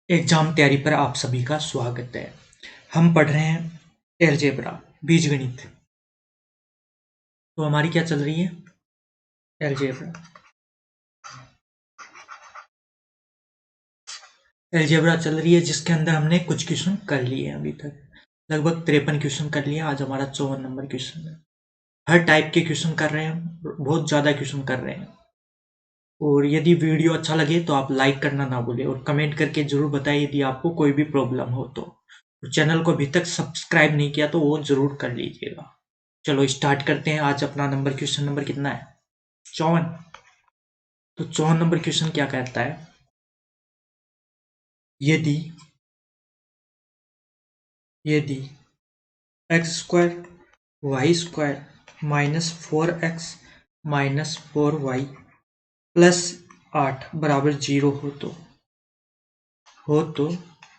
Exam तैयारी पर आप सभी का स्वागत है। हम पढ़ रहे हैं अलजेब्रा बीजगणित। तो हमारी क्या चल रही है? अलजेब्रा। अलजेब्रा चल रही है जिसके अंदर हमने कुछ क्वेश्चन कर लिए हैं अभी तक। लगभग 53 क्वेश्चन कर लिए। आज हमारा 54 नंबर क्वेश्चन है। हर टाइप के क्वेश्चन कर रहे हैं, बहुत ज़्यादा क्वेश्चन कर रहे हैं। और यदि वीडियो अच्छा लगे तो आप लाइक करना ना भूलें और कमेंट करके जरूर बताइए यदि आपको कोई भी प्रॉब्लम हो तो। चैनल को अभी तक सब्सक्राइब नहीं किया तो वो जरूर कर लीजिएगा। चलो स्टार्ट करते हैं। आज अपना क्वेश्चन नंबर कितना है? 54। तो 54 नंबर क्वेश्चन क्या कहता है? यदि यदि X square Y square minus 4x minus 4y plus 8 बराबर 0 हो तो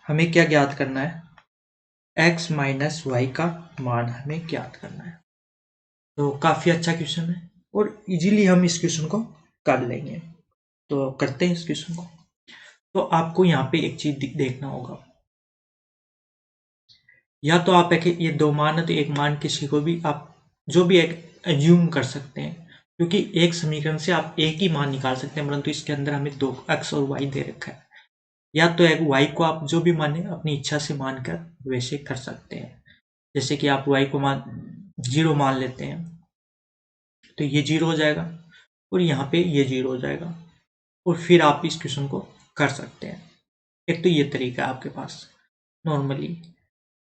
हमें क्या ज्ञात करना है? x माइनस वाई का मान हमें ज्ञात करना है। तो काफ़ी अच्छा क्वेश्चन है और इजीली हम इस क्वेश्चन को कर लेंगे। तो करते हैं इस क्वेश्चन को। तो आपको यहाँ पे एक चीज देखना होगा। या तो आप एक ये दो मान है तो एक मान किसी को भी आप जो भी एक एज्यूम कर सकते हैं, क्योंकि एक समीकरण से आप एक ही मान निकाल सकते हैं, परंतु इसके अंदर हमें दो एक्स और वाई दे रखा है। या तो एक वाई को आप जो भी माने अपनी इच्छा से मानकर वैसे कर सकते हैं। जैसे कि आप वाई को मान 0 मान लेते हैं तो ये 0 हो जाएगा और यहाँ पे ये 0 हो जाएगा और फिर आप इस क्वेश्चन को कर सकते हैं। एक तो ये तरीका है आपके पास नॉर्मली,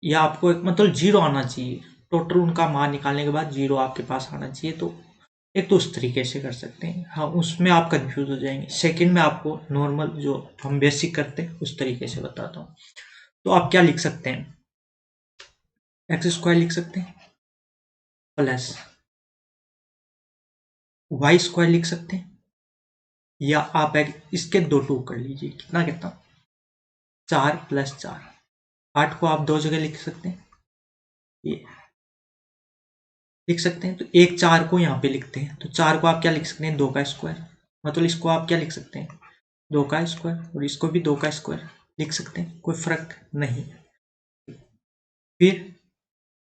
या आपको एक मतलब 0 आना चाहिए, टोटल उनका मान निकालने के बाद 0 आपके पास आना चाहिए। तो एक तो उस तरीके से कर सकते हैं। हाँ, उसमें आप कंफ्यूज हो जाएंगे। सेकंड में आपको नॉर्मल जो हम बेसिक करते हैं उस तरीके से बताता हूँ। तो आप क्या लिख सकते हैं? एक्स स्क्वायर लिख सकते हैं प्लस वाई स्क्वायर लिख सकते हैं, या आप एक इसके दो टू कर लीजिए। कितना कितना? 4 प्लस 4। 8 को आप दो जगह लिख सकते हैं, ये लिख सकते हैं। तो एक 4 को यहाँ पे लिखते हैं तो 4 को आप क्या लिख सकते हैं? 2 का स्क्वायर। मतलब इसको आप क्या लिख सकते हैं? 2 का स्क्वायर। और इसको भी 2 का स्क्वायर लिख सकते हैं, कोई फर्क नहीं। फिर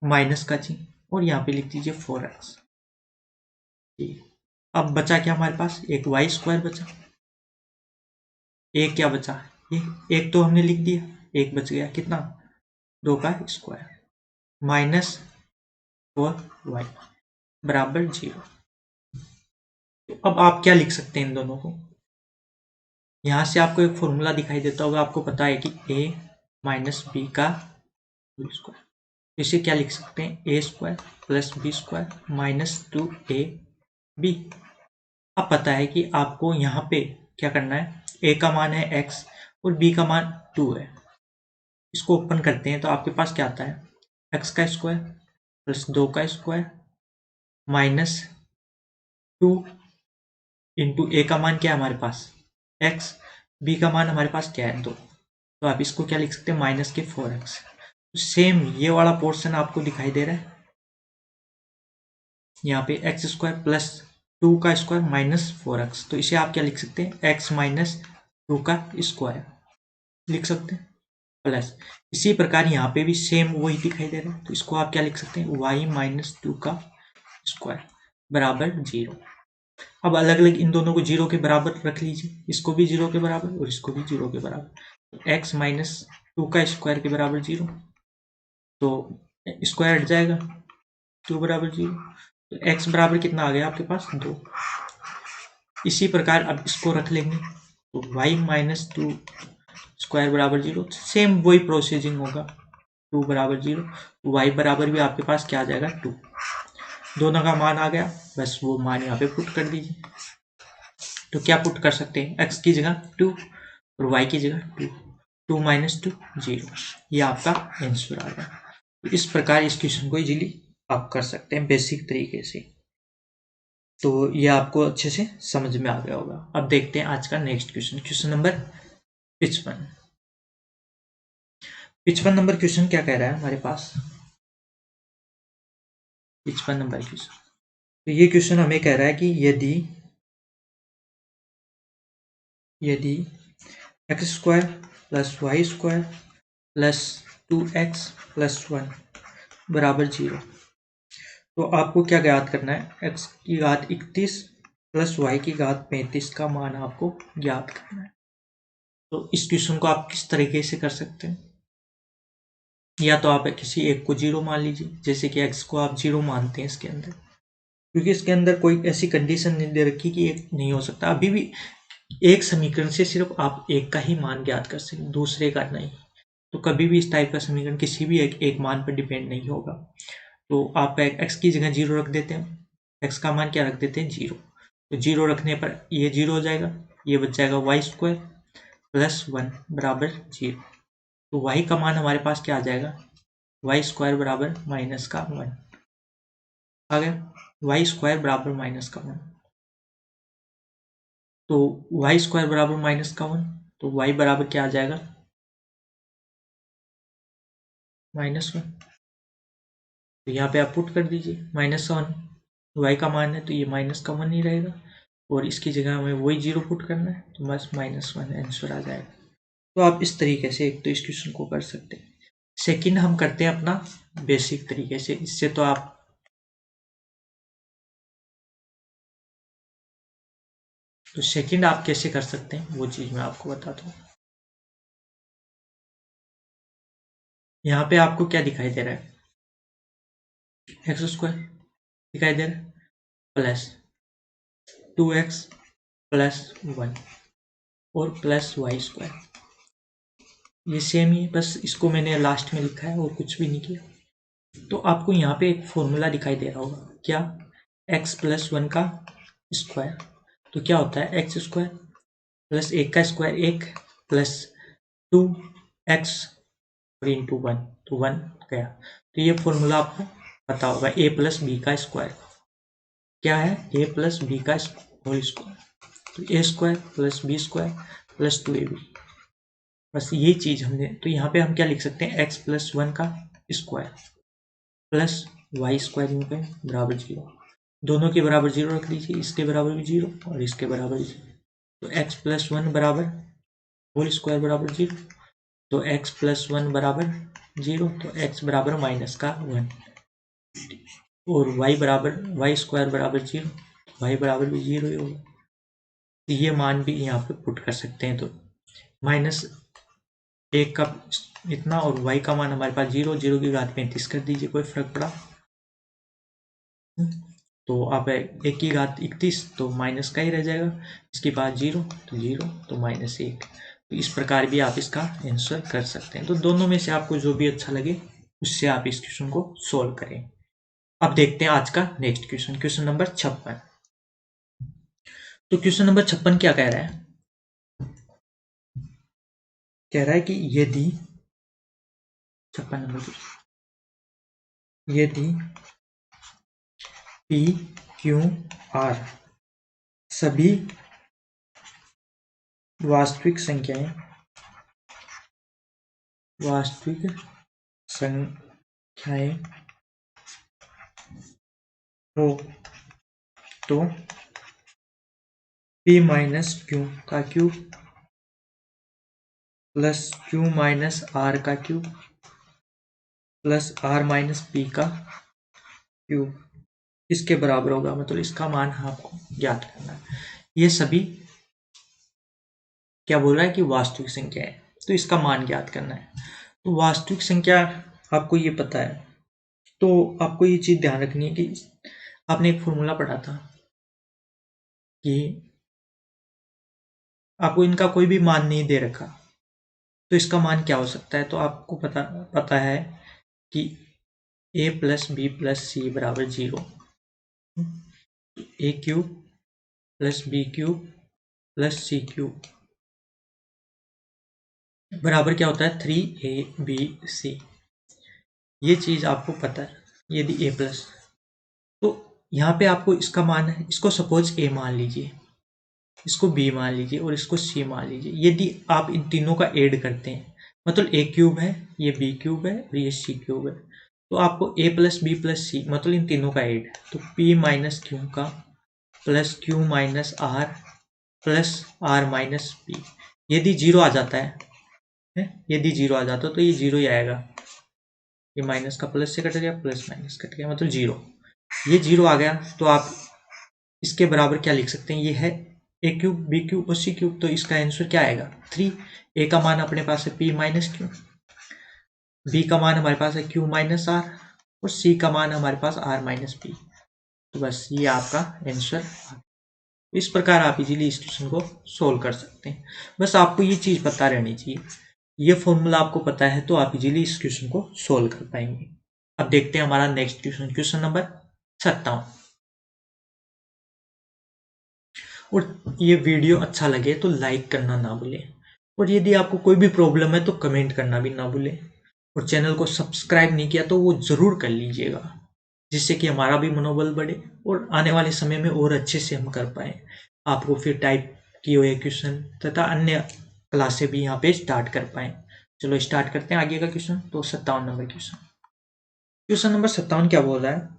माइनस का चिन्ह और यहाँ पे लिख दीजिए 4x। अब बचा क्या हमारे पास? एक वाई स्क्वायर बचा। एक क्या बचा? ये एक तो हमने लिख दिया, एक बच गया। कितना? 2 का स्क्वायर माइनस 4y बराबर 0। तो अब आप क्या लिख सकते हैं इन दोनों को? यहाँ से आपको एक फॉर्मूला दिखाई देता होगा, आपको पता है कि a माइनस बी का होल स्क्वायर। इसे क्या लिख सकते हैं? A square plus B square minus 2ab। अब पता है कि आपको यहाँ पे क्या करना है? a का मान है x और b का मान 2 है। इसको ओपन करते हैं तो आपके पास क्या आता है? x का स्क्वायर प्लस 2 का स्क्वायर माइनस 2 इंटू ए का मान क्या है हमारे पास? x। b का मान हमारे पास क्या है? 2। तो आप इसको क्या लिख सकते हैं? माइनस के 4x। सेम ये वाला पोर्शन आपको दिखाई दे रहा है यहाँ पे, एक्स स्क्वायर प्लस 2 का स्क्वायर माइनस 4x। तो इसे आप क्या लिख सकते हैं? x माइनस 2 का स्क्वायर लिख सकते हैं प्लस। इसी प्रकार यहाँ पे भी सेम वही दिखाई दे रहा है, तो इसको आप क्या लिख सकते हैं? y माइनस 2 का स्क्वायर बराबर 0। अब अलग अलग इन दोनों को 0 के बराबर रख लीजिए, इसको भी 0 के बराबर और इसको भी 0 के बराबर। x माइनस 2 का स्क्वायर के बराबर 0, तो स्क्वायर हट जाएगा, 2 बराबर 0। तो x बराबर कितना आ गया आपके पास? 2। इसी प्रकार अब इसको रख लेंगे तो y माइनस 2 स्क्वायर बराबर 0। सेम वही प्रोसीजिंग होगा, 2 बराबर 0। y बराबर भी आपके पास क्या आ जाएगा? 2। दोनों का मान आ गया, बस वो मान यहाँ पे पुट कर दीजिए। तो क्या पुट कर सकते हैं? x की जगह 2 और y की जगह 2। 2 माइनस 2 0। ये आपका आंसर आ गया। तो इस प्रकार इस क्वेश्चन को इजीली आप कर सकते हैं बेसिक तरीके से। तो ये आपको अच्छे से समझ में आ गया होगा। अब देखते हैं आज का next question, question number 55। 55 number question क्या कह रहा है हमारे पास? 55 नंबर क्वेश्चन, तो ये क्वेश्चन हमें कह रहा है कि यदि X square plus Y square plus 2x plus 1 बराबर 0। तो आपको क्या ज्ञात करना है, x की घात 31 प्लस y की घात 35 का मान आपको ज्ञात करना है। तो इस क्वेश्चन को आप किस तरीके से कर सकते हैं, या तो आप किसी एक को 0 मान लीजिए, जैसे कि x को आप 0 मानते हैं इसके अंदर, क्योंकि इसके अंदर कोई ऐसी कंडीशन नहीं दे रखी कि एक नहीं हो सकता। अभी भी एक समीकरण से सिर्फ आप एक का ही मान ज्ञात कर सकते, दूसरे का नहीं। तो कभी भी इस टाइप का समीकरण किसी भी एक मान पर डिपेंड नहीं होगा। तो आप x की जगह 0 रख देते हैं, x का मान क्या रख देते हैं 0। तो 0 रखने पर ये 0 हो जाएगा, ये बच जाएगा वाई स्क्वायर प्लस 1 बराबर 0। तो y का मान हमारे पास क्या आ जाएगा, वाई स्क्वायर बराबर माइनस का 1 आ गया, वाई स्क्वायर बराबर माइनस का 1। तो वाई स्क्वायर बराबर माइनस का 1, तो y बराबर क्या आ जाएगा -1। तो यहाँ पे आप पुट कर दीजिए -1, y का मान है तो ये माइनस का 1 ही रहेगा, और इसकी जगह हमें वही 0 पुट करना है, तो बस -1 आंसर आ जाएगा। तो आप इस तरीके से एक तो इस क्वेश्चन को कर सकते हैं। सेकंड हम करते हैं अपना बेसिक तरीके से, इससे तो आप तो सेकंड आप कैसे कर सकते हैं वो चीज़ मैं आपको बताता हूँ। यहाँ पे आपको क्या दिखाई दे रहा है, x² दिखाई दे रहा है प्लस 2x प्लस 1 और प्लस वाई स्क्वायर, ये सेम ही है, बस इसको मैंने लास्ट में लिखा है और कुछ भी नहीं किया। तो आपको यहाँ पे एक फॉर्मूला दिखाई दे रहा होगा, क्या, x प्लस 1 का स्क्वायर। तो क्या होता है एक्स स्क्वायर प्लस 1 का स्क्वायर 1 प्लस 2x इंटू 1, तो 1 गया। तो ये फॉर्मूला आपको पता होगा, a प्लस बी का स्क्वायर क्या है, a प्लस बी का होल स्क्वायर, तो a square plus B square plus 2ab। बस ये चीज हमने, तो यहाँ पे हम क्या लिख सकते हैं, x प्लस 1 का स्क्वायर प्लस वाई स्क्वायर बराबर 0। दोनों के बराबर 0 रख लीजिए, इसके बराबर भी 0 और इसके बराबर 0। तो x प्लस 1 बराबर होल स्क्वायर बराबर 0, तो x प्लस 1 बराबर 0, तो x बराबर माइनस का 1, और y बराबर वाई स्क्वायर बराबर 0, y बराबर भी 0 ही होगा। तो ये मान भी यहाँ पे पुट कर सकते हैं। तो -1 का इतना और y का मान हमारे पास 0, 0 की घात 35 कर दीजिए, कोई फर्क पड़ा। तो आप 1 की घात 31, तो माइनस का ही रह जाएगा, इसके बाद 0 तो 0 तो -1। तो इस प्रकार भी आप इसका आंसर कर सकते हैं। तो दोनों में से आपको जो भी अच्छा लगे उससे आप इस क्वेश्चन को सोल्व करें। अब देखते हैं आज का नेक्स्ट क्वेश्चन, क्वेश्चन नंबर 56। तो क्वेश्चन नंबर 56 क्या कह रहा है, कह रहा है कि यदि 56 नंबर, यदि P Q R सभी वास्तविक संख्याएं हो तो P माइनस Q का cube plus Q minus R का cube plus R minus P का क्यूब इसके बराबर होगा, मतलब इसका मान आपको ज्ञात करना है। ये सभी क्या बोल रहा है कि वास्तविक संख्या है, तो इसका मान ज्ञात करना है। तो वास्तविक संख्या आपको ये पता है, तो आपको ये चीज ध्यान रखनी है कि आपने एक फॉर्मूला पढ़ा था कि आपको इनका कोई भी मान नहीं दे रखा, तो इसका मान क्या हो सकता है। तो आपको पता है कि a plus B plus C बराबर 0, a cube plus B cube plus C cube बराबर क्या होता है 3abc। ये चीज आपको पता है। यदि a प्लस, तो यहाँ पे आपको इसका मान है, इसको सपोज a मान लीजिए, इसको b मान लीजिए और इसको c मान लीजिए। यदि आप इन तीनों का ऐड करते हैं, मतलब a क्यूब है, ये b क्यूब है और ये c क्यूब है, तो आपको a प्लस बी प्लस सी मतलब इन तीनों का ऐड, तो p माइनस क्यू का plus q minus r plus r minus p। यदि 0 आ जाता है है। यदि जीरो आ जाता तो ये जीरो ही आएगा, ये माइनस का प्लस से कट गया, प्लस माइनस कट गया, मतलब जीरो। ये जीरो आ गया तो आप इसके बराबर क्या लिख सकते हैं, ये है ए क्यूब बी क्यूब और सी क्यूब, तो इसका आंसर क्या आएगा 3। ए का मान अपने पास है पी माइनस क्यू, बी का मान हमारे पास है क्यू माइनस आर, और सी का मान हमारे पास आर माइनस पी। तो बस ये आपका आंसर। इस प्रकार आप इजीली इस क्वेश्चन को सोल्व कर सकते हैं। बस आपको ये चीज पता रहनी चाहिए, ये फॉर्मूला आपको पता है तो आप इजीली इस क्वेश्चन को सोल्व कर पाएंगे। अब देखते हैं हमारा नेक्स्ट क्वेश्चन, क्वेश्चन नंबर 57। और ये वीडियो अच्छा लगे तो लाइक करना ना भूलें, और यदि आपको कोई भी प्रॉब्लम है तो कमेंट करना भी ना भूलें, और चैनल को सब्सक्राइब नहीं किया तो वो जरूर कर लीजिएगा, जिससे कि हमारा भी मनोबल बढ़े और आने वाले समय में और अच्छे से हम कर पाए, आपको फिर टाइप किए हुए क्वेश्चन तथा अन्य क्लासें भी यहाँ पे स्टार्ट कर पाए। चलो स्टार्ट करते हैं आगे का क्वेश्चन। तो 57 नंबर क्वेश्चन, क्वेश्चन नंबर 57 क्या बोल रहा है,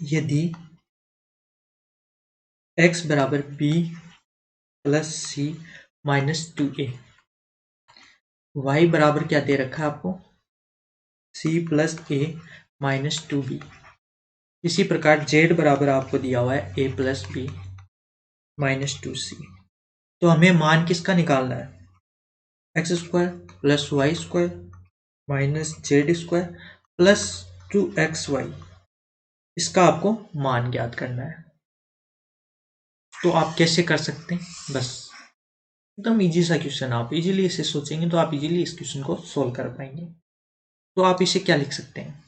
यदि x बराबर b प्लस सी माइनस 2a, y बराबर क्या दे रखा है आपको c plus a minus 2b, इसी प्रकार z बराबर आपको दिया हुआ है a plus B minus 2c। तो हमें मान किसका निकालना है, X square plus Y square minus Z square plus 2xy, इसका आपको मान ज्ञात करना है। तो आप कैसे कर सकते हैं, बस एकदम इजी सा क्वेश्चन, आप इजीली इसे सोचेंगे तो आप इजीली इस क्वेश्चन को सोल्व कर पाएंगे। तो आप इसे क्या लिख सकते हैं,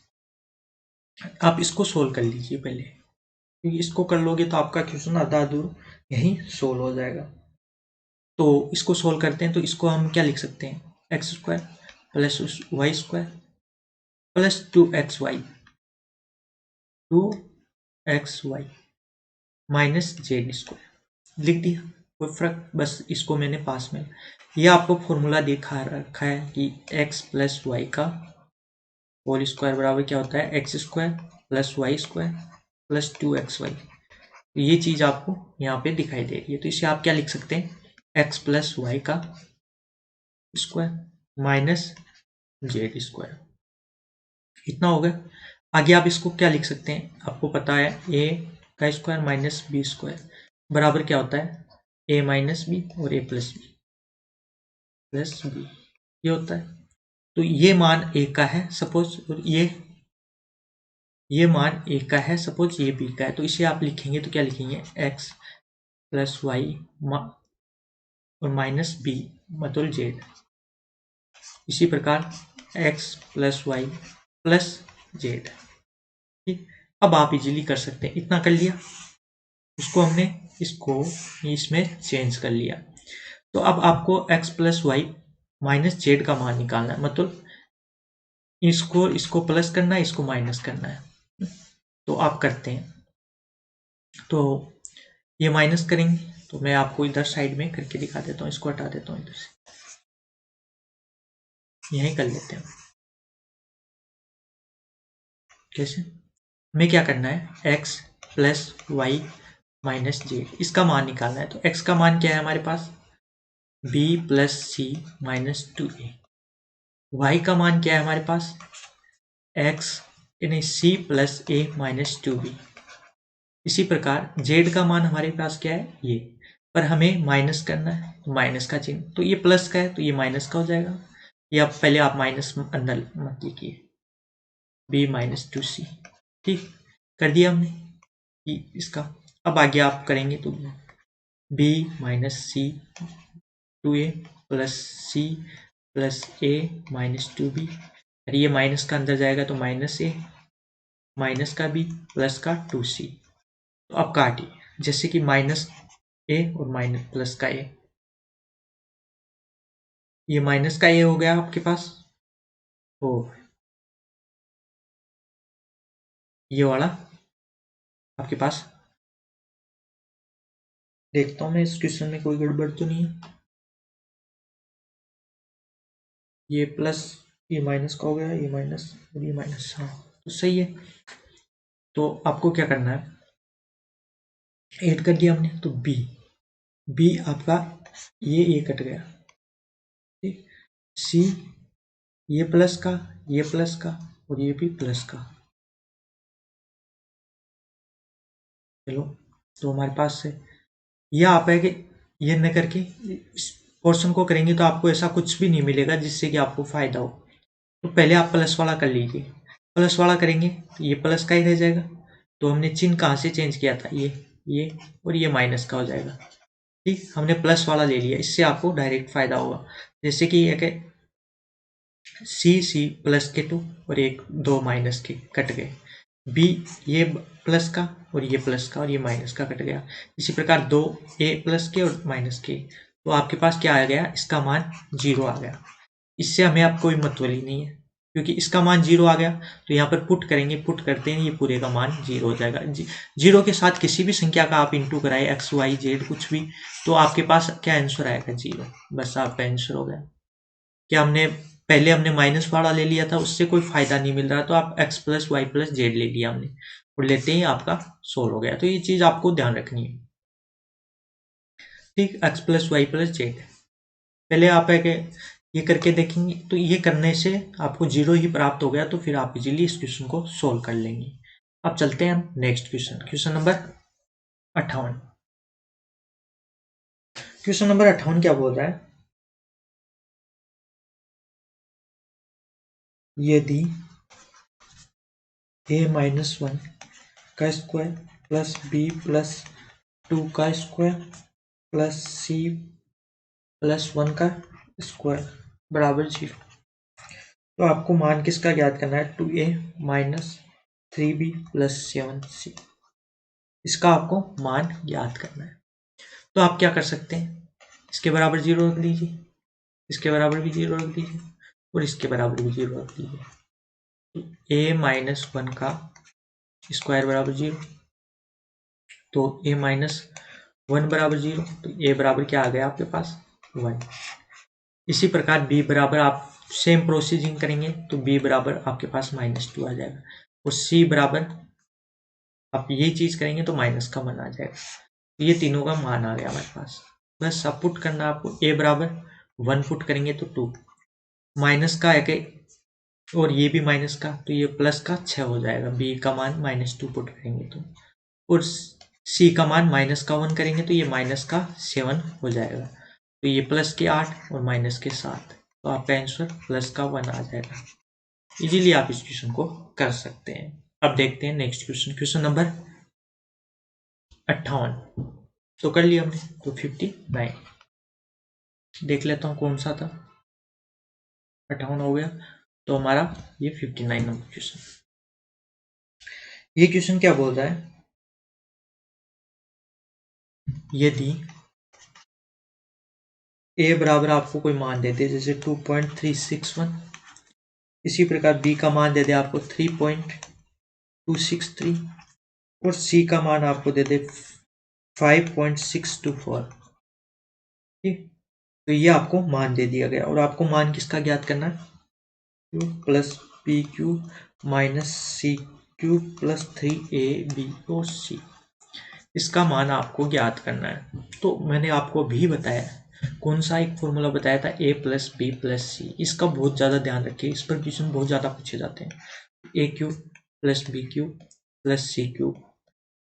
आप इसको सोल्व कर लीजिए पहले, क्योंकि इसको कर लोगे तो आपका क्वेश्चन आधा अधूरा यहीं सोल्व हो जाएगा। तो इसको सोल्व करते हैं, तो इसको हम क्या लिख सकते हैं, X square plus Y square plus 2xy minus Z square लिख दिया, कोई फर्क, बस इसको मैंने पास में, ये आपको फॉर्मूला दिखा रखा है कि x प्लस वाई का होल स्क्वायर बराबर क्या होता है, X square plus Y square plus 2xy। ये चीज आपको यहाँ पे दिखाई दे रही है, तो इसे आप क्या लिख सकते हैं, x प्लस वाई का स्क्वायर माइनस जेड स्क्वायर, इतना हो गया। आगे आप इसको क्या लिख सकते हैं, आपको पता है a का स्क्वायर माइनस बी स्क्वायर बराबर क्या होता है, a माइनस बी और a प्लस बी ये होता है। तो ये मान a का है सपोज, और ये मान a का है सपोज, ये b का है, तो इसे आप लिखेंगे तो क्या लिखेंगे, x प्लस वाई और माइनस बी मतलब जेड, इसी प्रकार x plus Y plus Z. ठीक, अब आप इजीली कर सकते हैं, इतना कर लिया, उसको हमने इसको इसमें चेंज कर लिया। तो अब आपको x plus Y minus Z का मान निकालना है, मतलब इसको प्लस करना है, इसको माइनस करना है। तो आप करते हैं, तो ये माइनस करेंगे, तो मैं आपको इधर साइड में करके दिखा देता हूँ, इसको हटा देता हूँ इधर से, यहीं कर लेते हैं। कैसे, हमें क्या करना है, x plus Y minus Z, इसका मान निकालना है। तो x का मान क्या है हमारे पास, b प्लस सी माइनस 2a, y का मान क्या है हमारे पास, x यानी c plus a minus 2b। इसी प्रकार z का मान हमारे पास क्या है ये, पर हमें माइनस करना है, तो माइनस का चिन्ह, तो ये प्लस का है तो ये माइनस का हो जाएगा, ये आप पहले आप माइनस अंदर मत लिखिए, b माइनस 2c। ठीक, कर दिया हमने कि इसका, अब आगे आप करेंगे तो b minus C 2a plus C plus a minus 2b, और ये माइनस का अंदर जाएगा तो माइनस a माइनस का b प्लस का 2c। तो अब काटिए, जैसे कि माइनस a और माइनस प्लस का a, ये माइनस का a हो गया आपके पास, तो ये वाला आपके पास, देखता हूँ मैं इस क्वेश्चन में कोई गड़बड़ तो नहीं है, ये प्लस ये माइनस का हो गया, ये माइनस और ये माइनस, हाँ तो सही है। तो आपको क्या करना है, ऐड कर दिया हमने, तो b आपका ये कट गया, ठीक, सी ये प्लस का, ये प्लस का और ये भी प्लस का। चलो, तो हमारे पास है यह आप है कि ये न करके इस पोर्शन को करेंगे तो आपको ऐसा कुछ भी नहीं मिलेगा जिससे कि आपको फायदा हो। तो पहले आप प्लस वाला कर लीजिए। प्लस वाला करेंगे तो ये प्लस का ही रह जाएगा। तो हमने चिन्ह कहाँ से चेंज किया था, ये और ये माइनस का हो जाएगा। ठीक, हमने प्लस वाला ले लिया, इससे आपको डायरेक्ट फायदा होगा। जैसे कि एक सी प्लस के 2 और एक 2 माइनस के कट गए। बी ये प्लस का और ये प्लस का और ये माइनस का कट गया। इसी प्रकार 2 ए प्लस के और माइनस के, तो आपके पास क्या आ गया, इसका मान 0 आ गया। इससे हमें अब कोई मतलब ही नहीं है, क्योंकि इसका मान 0 आ गया। तो यहाँ पर पुट करेंगे, पुट करते हैं, ये पूरे का मान 0 हो जाएगा। 0 के साथ किसी भी संख्या का आप इंटू कराए, एक्स वाई जेड कुछ भी, तो आपके पास क्या आंसर आएगा, 0। बस आपका आंसर हो गया। क्या हमने पहले हमने माइनस वाला ले लिया था, उससे कोई फायदा नहीं मिल रहा, तो आप X plus Y plus Z ले लिया हमने, और लेते ही आपका सोल्व हो गया। तो ये चीज आपको ध्यान रखनी है। ठीक, X plus Y plus Z पहले आप है कि ये करके देखेंगे, तो ये करने से आपको 0 ही प्राप्त हो गया। तो फिर आप इजीली इस क्वेश्चन को सोल्व कर लेंगे। अब चलते हैं हम next question, question number 58। Question number 58 क्या बोल रहा है, यदि a माइनस 1 का स्क्वायर प्लस b प्लस 2 का स्क्वायर प्लस c प्लस 1 का स्क्वायर बराबर 0, तो आपको मान किसका ज्ञात करना है, 2a minus 3b plus 7c। इसका आपको मान ज्ञात करना है। तो आप क्या कर सकते हैं, इसके बराबर 0 रख दीजिए, इसके बराबर भी 0 रख दीजिए और इसके बराबर भी 0 रख दीजिए। तो a माइनस 1 का स्क्वायर बराबर 0, तो a माइनस 1 बराबर 0, तो a बराबर क्या आ गया आपके पास, 1। इसी प्रकार b बराबर आप सेम प्रोसीजिंग करेंगे, तो b बराबर आपके पास -2 आ जाएगा। और c बराबर आप यही चीज करेंगे तो माइनस का मान आ जाएगा। तो ये तीनों का मान आ गया हमारे पास। बस अब पुट करना आपको, a बराबर 1 पुट करेंगे तो 2, माइनस का है और ये भी माइनस का, तो ये प्लस का 6 हो जाएगा। b का मान -2 पुट करेंगे तो, और c का मान माइनस का 1 करेंगे तो ये माइनस का 7 हो जाएगा। तो ये प्लस के 8 और माइनस के 7, तो आपका आंसर प्लस का 1 आ जाएगा। इजीली आप इस क्वेश्चन को कर सकते हैं। अब देखते हैं नेक्स्ट क्वेश्चन, क्वेश्चन नंबर 58 तो कर लिया हमने। तो 59 देख लेता हूँ कौन सा था, 58 हो गया। तो हमारा ये 59 नंबर क्वेश्चन, ये क्वेश्चन क्या बोल रहा है, यदि a बराबर आपको कोई मान दे दे, जैसे 2.361, इसी प्रकार b का मान दे दे आपको 3.263 और c का मान आपको दे दे 5.624। ठीक, तो ये आपको मान दे दिया गया और आपको मान किसका ज्ञात करना है, q plus P Q minus C Q plus 3ab और c, इसका मान आपको ज्ञात करना है। तो मैंने आपको अभी बताया कौन सा एक फॉर्मूला बताया था, a प्लस बी प्लस सी। इसका बहुत ज़्यादा ध्यान रखिए, इस पर क्वेश्चन बहुत ज़्यादा पूछे जाते हैं। A cube plus B cube plus C cube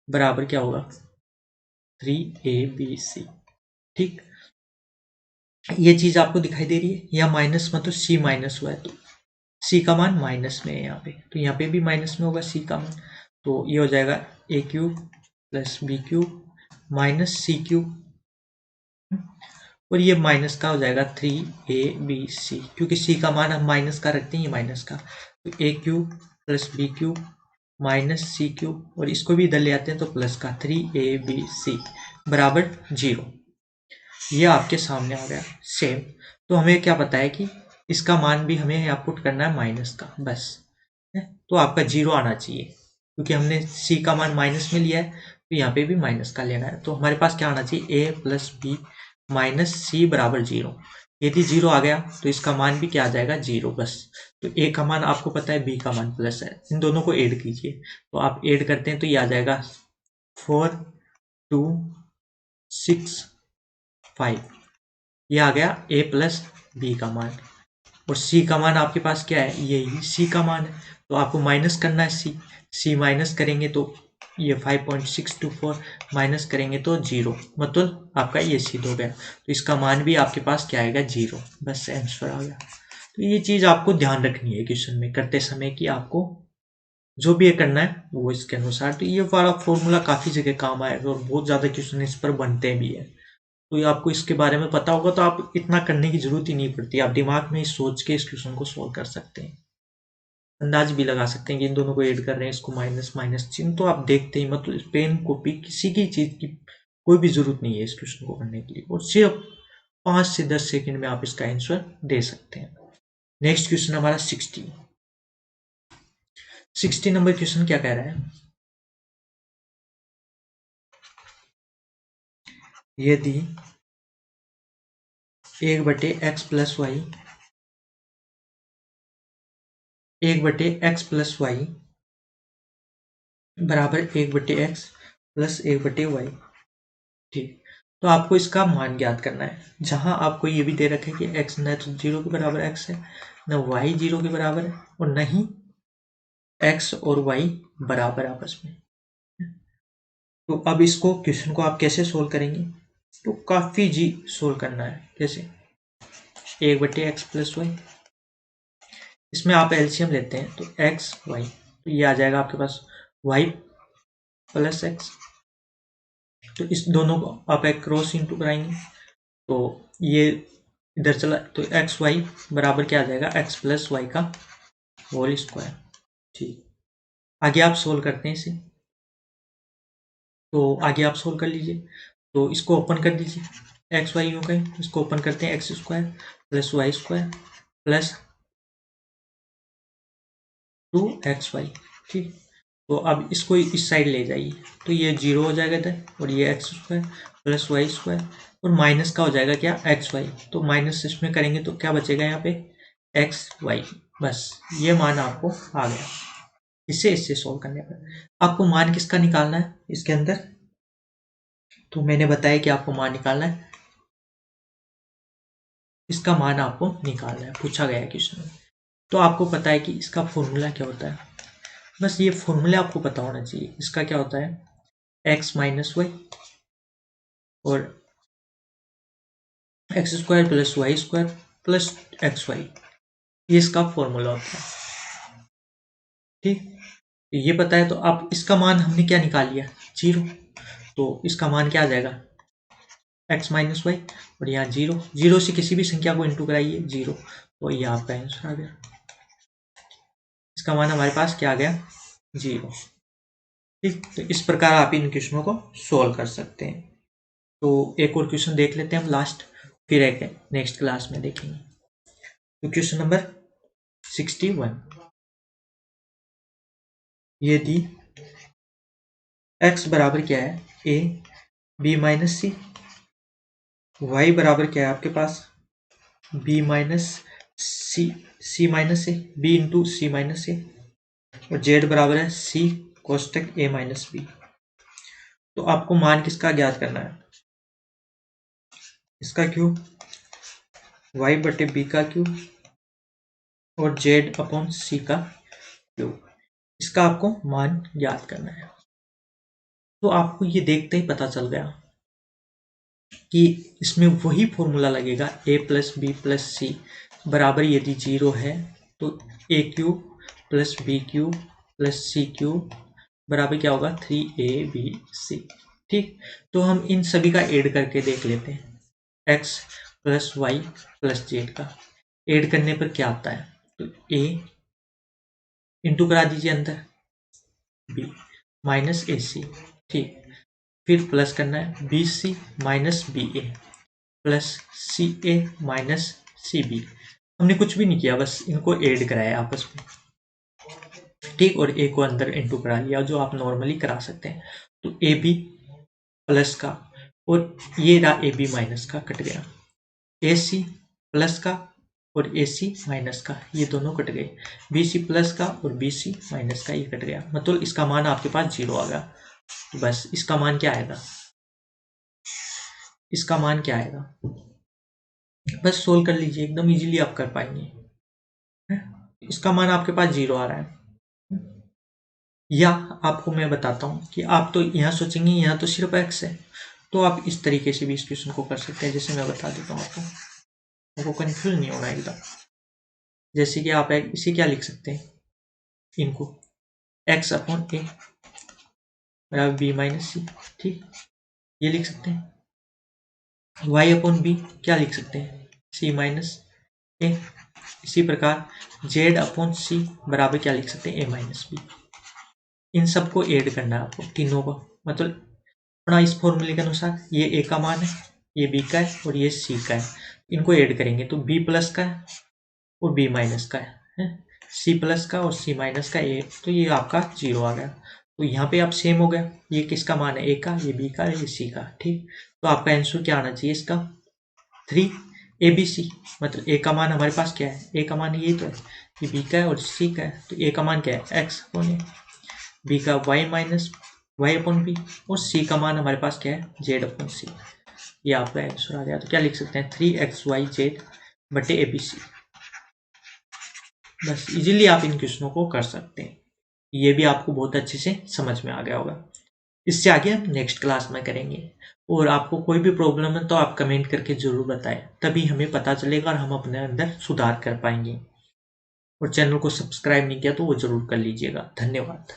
बराबर क्या होगा, 3abc। ठीक, ये चीज आपको दिखाई दे रही है, या माइनस मतलब सी माइनस हुआ है, तो सी का मान माइनस में है यहाँ पे, तो यहाँ पे भी माइनस में होगा सी का मान। तो ये हो जाएगा A cube plus B cube minus C cube, और ये माइनस का हो जाएगा 3abc, क्योंकि सी का मान हम माइनस का रखते हैं, ये माइनस का। तो A cube plus B cube minus C cube, और इसको भी इधर ले आते हैं तो प्लस का 3abc बराबर 0। ये आपके सामने आ गया सेम। तो हमें क्या पता है कि इसका मान भी हमें यहाँ पुट करना है माइनस का, बस है? तो आपका 0 आना चाहिए, क्योंकि हमने सी का मान माइनस में लिया है, तो यहाँ पे भी माइनस का लेना है। तो हमारे पास क्या आना चाहिए, a प्लस बी माइनस सी बराबर 0। यदि 0 आ गया तो इसका मान भी क्या आ जाएगा, 0 बस। तो a का मान आपको पता है, b का मान प्लस है, इन दोनों को ऐड कीजिए। तो आप ऐड करते हैं तो ये आ जाएगा 4 2 6 5, ये आ गया a प्लस बी का मान, और सी का मान आपके पास क्या है, यही सी का मान है, तो आपको माइनस करना है सी माइनस करेंगे तो ये 5.624 माइनस करेंगे तो 0, मतलब आपका ये सिद्ध हो गया। तो इसका मान भी आपके पास क्या आएगा, 0। बस आंसर आ गया। तो ये चीज़ आपको ध्यान रखनी है क्वेश्चन में करते समय कि आपको जो भी ये करना है वो इसके अनुसार। तो ये वाला फॉर्मूला काफ़ी जगह काम आएगा और बहुत ज़्यादा क्वेश्चन इस पर बनते भी है। तो ये आपको इसके बारे में पता होगा तो आप इतना करने की जरूरत ही नहीं पड़ती, आप दिमाग में सोच के इस क्वेश्चन को सोल्व कर सकते हैं। अंदाज भी लगा सकते हैं कि इन दोनों को ऐड कर रहे हैं, इसको माइनस माइनस चिन्ह तो आप देखते ही, मतलब पेन कॉपी किसी की चीज की कोई भी जरूरत नहीं है इस क्वेश्चन को करने के लिए, और सिर्फ 5 से 10 सेकंड में आप इसका आंसर दे सकते हैं। नेक्स्ट क्वेश्चन हमारा 60 नंबर क्वेश्चन क्या कह रहा है, यदि 1/x plus Y 1/x plus Y बराबर 1/x प्लस 1/y, ठीक। तो आपको इसका मान ज्ञात करना है, जहां आपको ये भी दे रखा है कि x न तो 0 के बराबर x है, न y 0 के बराबर है, और न ही x और y बराबर आपस में। तो अब इसको क्वेश्चन को आप कैसे सोल्व करेंगे, तो काफी जी सोल्व करना है। कैसे, 1/x प्लस वाई, इसमें आप एलसीएम लेते हैं तो x y, तो ये आ जाएगा आपके पास y प्लस x, तो इस दोनों को आप एक क्रॉस इंटू कराएंगे तो ये इधर चला, तो एक्स वाई बराबर क्या आ जाएगा, एक्स प्लस वाई का होल स्क्वायर, ठीक। आगे आप सोल्व करते हैं इसे, तो आगे आप सोल्व कर लीजिए, तो इसको ओपन कर दीजिए, एक्स वाई हो गए, इसको ओपन करते हैं, X square plus Y square plus 2xy, ठीक। तो अब इसको इस साइड ले जाइए, तो ये 0 हो जाएगा इधर, और ये X square plus Y square, और माइनस का हो जाएगा क्या, एक्स वाई, तो माइनस इसमें करेंगे तो क्या बचेगा यहाँ पे, एक्स वाई। बस ये मान आपको आ गया। इससे सोल्व करने पर आपको मान किसका निकालना है इसके अंदर, तो मैंने बताया कि आपको मान निकालना है, इसका मान आपको निकालना है, पूछा गया है क्वेश्चन में। तो आपको पता है कि इसका फॉर्मूला क्या होता है, बस ये फॉर्मूला आपको पता होना चाहिए। इसका क्या होता है, एक्स माइनस वाई और X square plus Y square plus X Y, ये इसका फॉर्मूला होता है, ठीक। ये पता है, तो आप इसका मान हमने क्या निकाल लिया, 0, तो इसका मान क्या आ जाएगा, एक्स माइनस वाई, और यहाँ 0 से किसी भी संख्या को इंटू कराइए 0, तो ये आपका आंसर आ गया। इसका मान हमारे पास क्या आ गया, 0, ठीक। तो इस प्रकार आप इन क्वेश्चनों को सोल्व कर सकते हैं। तो एक और क्वेश्चन देख लेते हैं हम लास्ट, फिर एक नेक्स्ट क्लास में देखेंगे। तो क्वेश्चन नंबर 61, यदि x बराबर क्या है, a b minus C, y बराबर क्या है आपके पास, b minus C minus A, b into C minus A, और z बराबर है c कोष्टक a माइनस बी। तो आपको मान किसका ज्ञात करना है, इसका क्यूब, y बटे b का क्यूब, और z अपॉन c का क्यूब, इसका आपको मान ज्ञात करना है। तो आपको ये देखते ही पता चल गया कि इसमें वही फॉर्मूला लगेगा, a plus B plus C बराबर यदि 0 है तो a cube plus B cube plus C cube बराबर क्या होगा, 3abc, ठीक। तो हम इन सभी का ऐड करके देख लेते हैं, x plus Y plus Z का ऐड करने पर क्या आता है, तो a इंटू करा दीजिए अंदर b माइनस ए सी, ठीक। फिर प्लस करना है बी सी माइनस बी ए प्लस सी ए माइनस सी बी। हमने कुछ भी नहीं किया, बस इनको ऐड कराया आपस में, ठीक, और ए को अंदर इंटू करा लिया जो आप नॉर्मली करा सकते हैं। तो ए बी प्लस का और ये रहा ए बी माइनस का कट गया, ए सी प्लस का और ए सी माइनस का ये दोनों कट गए, बी सी प्लस का और बी सी माइनस का ये कट गया, मतलब इसका मान आपके पास 0 आ गया। तो बस इसका मान क्या आएगा, इसका मान क्या आएगा, बस सोल्व कर लीजिए, एकदम इजीली आप कर पाएंगे। इसका मान आपके पास 0 आ रहा है। या आपको मैं बताता हूँ कि आप तो यहाँ सोचेंगे यहाँ तो सिर्फ x है, तो आप इस तरीके से भी इस क्वेश्चन को कर सकते हैं। जैसे मैं बता देता हूँ आपको कंफ्यूज नहीं होना एकदम। जैसे कि आप इसे क्या लिख सकते हैं, इनको x अपॉन ए बराबर बी माइनस सी, ठीक, ये लिख सकते हैं। y अपॉन बी क्या लिख सकते हैं, सी माइनस ए। इसी प्रकार z अपॉन सी बराबर क्या लिख सकते हैं, ए माइनस बी। इन सबको ऐड करना है आपको, तीनों को, मतलब अपना इस फॉर्मूले के अनुसार ये ए का मान है, ये बी का है और ये सी का है। इनको ऐड करेंगे तो बी प्लस का है और बी माइनस का है, सी प्लस का और सी माइनस का ए, तो ये आपका 0 आ गया। तो यहाँ पे आप सेम हो गया, ये किसका मान है, ए का, ये बी का, ये सी का, ठीक। तो आपका आंसर क्या आना चाहिए इसका, 3 ए बी सी। मतलब ए का मान हमारे पास क्या है, ए का मान ये तो है, ये बी का है और सी का है, तो ए का मान क्या है, एक्स अपॉन ए, बी का Y minus Y upon B, और सी का मान हमारे पास क्या है, जेड अपॉन सी। ये आपका आंसर आ गया। तो क्या लिख सकते हैं, 3xyz बटे ए बी सी। बस इजीली आप इन क्वेश्चनों को कर सकते हैं। ये भी आपको बहुत अच्छे से समझ में आ गया होगा। इससे आगे हम नेक्स्ट क्लास में करेंगे। और आपको कोई भी प्रॉब्लम है तो आप कमेंट करके ज़रूर बताएं, तभी हमें पता चलेगा और हम अपने अंदर सुधार कर पाएंगे। और चैनल को सब्सक्राइब नहीं किया तो वो ज़रूर कर लीजिएगा। धन्यवाद।